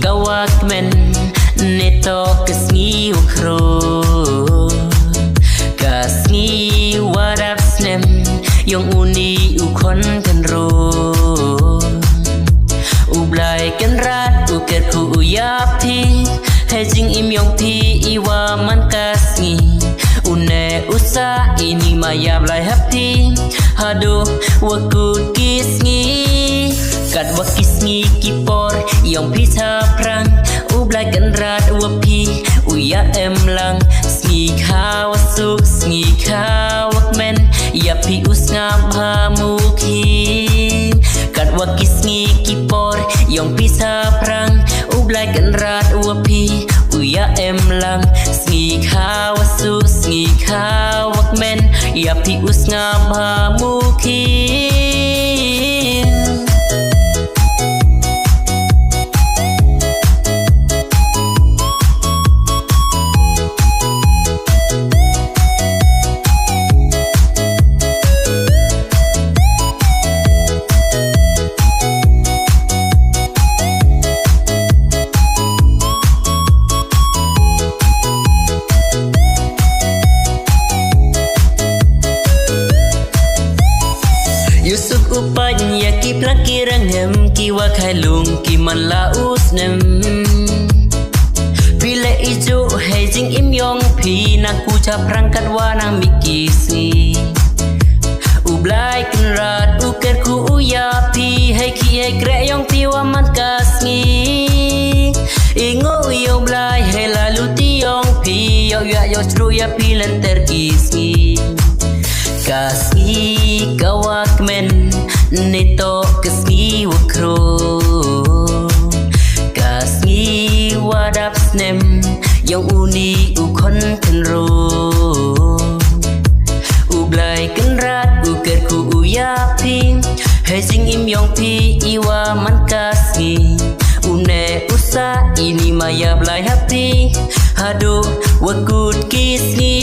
kawak men neto kesngi ukro kasngi wadap snem yang uni ukon kan ro ublai kan rat uker ku uyapi hejing im yong pi iwa man kasngi une usa ini maya blai happy hado wakut kisngi kat wakisngi kipor yong pi sa prang ublai kan rat wapi uya emlang sngi kha wasuk sngi kha wakmen ya pi usngam hamuki kat wakisngi kipor yong pi sa prang ublai kan rat wapi uya emlang sngi kha wasuk sngi kha wakmen ya pi usngam hamuki Yusuf upanya ki plaki rangem ki wakai lung ki man laus nem Pile ijo hejing im yong pi nak ucap rangkat wanang mikisi Ublai kenrat uker ku uyapi hei ki hei krek yong pi waman kasngi Ingo yo blai hei lalu ti yong pi yo ya yo stru ya pi lenter kisngi kasngi kawak men neto kasngi wakro kasngi wadap snem yang uni ukon kenro ublai kenrat uker ku uyapi hejing im yong pi iwa man kasngi une usa ini maya blai happy hado wakut kisngi